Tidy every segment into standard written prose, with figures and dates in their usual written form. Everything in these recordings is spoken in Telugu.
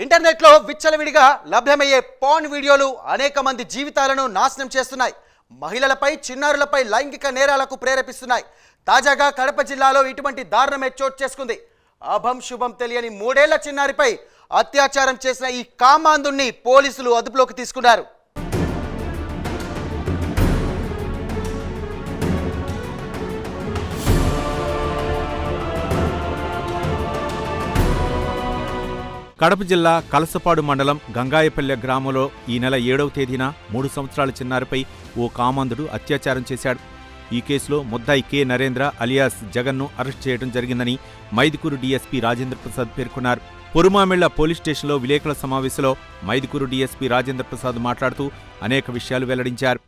ఇంటర్నెట్లో విచ్చలవిడిగా లభ్యమయ్యే పార్న్ వీడియోలు అనేక మంది జీవితాలను నాశనం చేస్తున్నాయి. మహిళలపై, చిన్నారులపై లైంగిక నేరాలకు ప్రేరేపిస్తున్నాయి. తాజాగా కడప జిల్లాలో ఇటువంటి దారుణమే చోటు చేసుకుంది. అభం శుభం తెలియని 3 ఏళ్ల చిన్నారిపై అత్యాచారం చేసిన ఈ కామాంధుణ్ణి పోలీసులు అదుపులోకి తీసుకున్నారు. కడప జిల్లా కలసపాడు మండలం గంగాయపల్లె గ్రామంలో ఈ నెల 7వ తేదీన 3 సంవత్సరాల చిన్నారిపై ఓ కామాంధుడు అత్యాచారం చేశాడు. ఈ కేసులో ముద్దాయి కె నరేంద్ర అలియాస్ జగన్ను అరెస్ట్ చేయడం జరిగిందని మైదుకూరు డీఎస్పీ రాజేంద్ర ప్రసాద్ పేర్కొన్నారు. పొరుమామిళ్ల పోలీస్ స్టేషన్లో విలేకరుల సమావేశంలో మైదుకూరు డీఎస్పీ రాజేంద్ర ప్రసాద్ మాట్లాడుతూ అనేక విషయాలు వెల్లడించారు.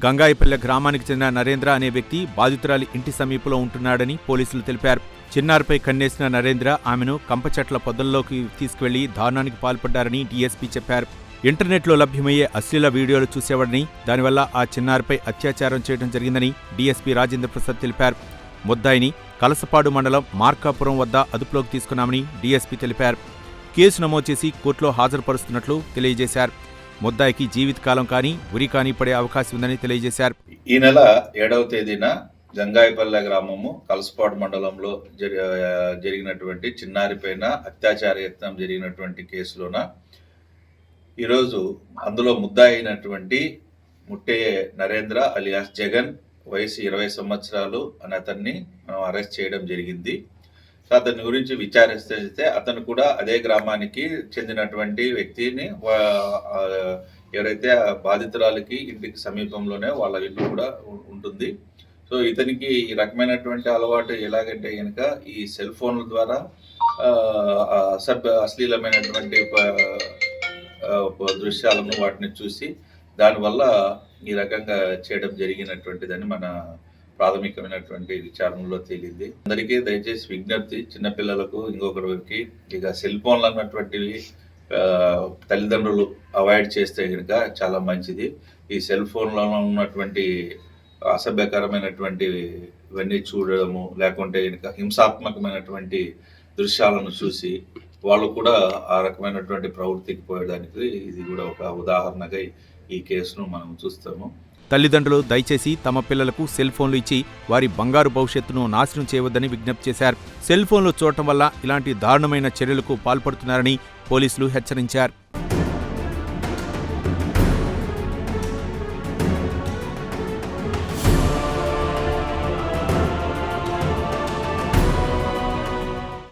గంగాయపల్లె గ్రామానికి చెందిన నరేంద్ర అనే వ్యక్తి బాధితురాలి ఇంటి సమీపంలో ఉంటున్నాడని పోలీసులు తెలిపారు. చిన్నారిపై కన్నేసిన నరేంద్ర ఆమెను కంపచెట్ల పొదల్లోకి తీసుకువెళ్లి దారుణానికి పాల్పడ్డారని డీఎస్పీ చెప్పారు. ఇంటర్నెట్లో లభ్యమయ్యే అశ్లీల వీడియోలు చూసేవాడని, దానివల్ల ఆ చిన్నారిపై అత్యాచారం చేయడం జరిగిందని డీఎస్పీ రాజేంద్ర ప్రసాద్ తెలిపారు. ముద్దాయిని కలసపాడు మండలం మార్కాపురం వద్ద అదుపులోకి తీసుకున్నామని డీఎస్పీ తెలిపారు. కేసు నమోదు చేసి కోర్టులో హాజరుపరుస్తున్నట్లు తెలియజేశారు. ముద్దాయికి జీవితకాలం కానీ ఉరి కానీ పడే అవకాశం ఉందని తెలియజేశారు. ఈ నెల 7వ తేదీన గంగాయపల్లె గ్రామము కలసపాడు మండలంలో జరిగినటువంటి చిన్నారి పైన అత్యాచార యత్నం జరిగినటువంటి కేసులోన ఈరోజు అందులో ముద్దాయి అయినటువంటి ముట్టే నరేంద్ర అలియాస్ జగన్ వయసు 20 సంవత్సరాలు అని అతన్ని మనం అరెస్ట్ చేయడం జరిగింది. అతని గురించి విచారిస్తే అతను కూడా అదే గ్రామానికి చెందినటువంటి వ్యక్తిని, ఎవరైతే బాధితురాలకి ఇంటికి సమీపంలోనే వాళ్ళ ఇల్లు కూడా ఉంటుంది. సో ఇతనికి ఈ రకమైనటువంటి అలవాటు ఎలాగంటే కనుక ఈ సెల్ ఫోన్ల ద్వారా అశ్లీలమైనటువంటి దృశ్యాలను వాటిని చూసి దానివల్ల ఈ రకంగా చేయడం జరిగినటువంటిదని మన ప్రాథమికమైనటువంటి విచారణలో తేలింది. అందరికీ దయచేసి విజ్ఞప్తి, చిన్నపిల్లలకు ఇంకొకరికి ఇక సెల్ ఫోన్లు అన్నటువంటివి తల్లిదండ్రులు అవాయిడ్ చేస్తే కనుక చాలా మంచిది. ఈ సెల్ ఫోన్లలో ఉన్నటువంటి అసభ్యకరమైనటువంటి ఇవన్నీ చూడడము, లేకుంటే కనుక హింసాత్మకమైనటువంటి దృశ్యాలను చూసి వాళ్ళు కూడా ఆ రకమైనటువంటి ప్రవృత్తికి పోయడానికి ఇది కూడా ఒక ఉదాహరణగా ఈ కేసును మనం చూస్తాము. తల్లిదండ్రులు దయచేసి తమ పిల్లలకు సెల్ ఫోన్లు ఇచ్చి వారి బంగారు భవిష్యత్తును నాశనం చేయవద్దని విజ్ఞప్తి చేశారు. సెల్ ఫోన్లు చూడటం వల్ల ఇలాంటి దారుణమైన చర్యలకు పాల్పడుతున్నారని పోలీసులు హెచ్చరించారు.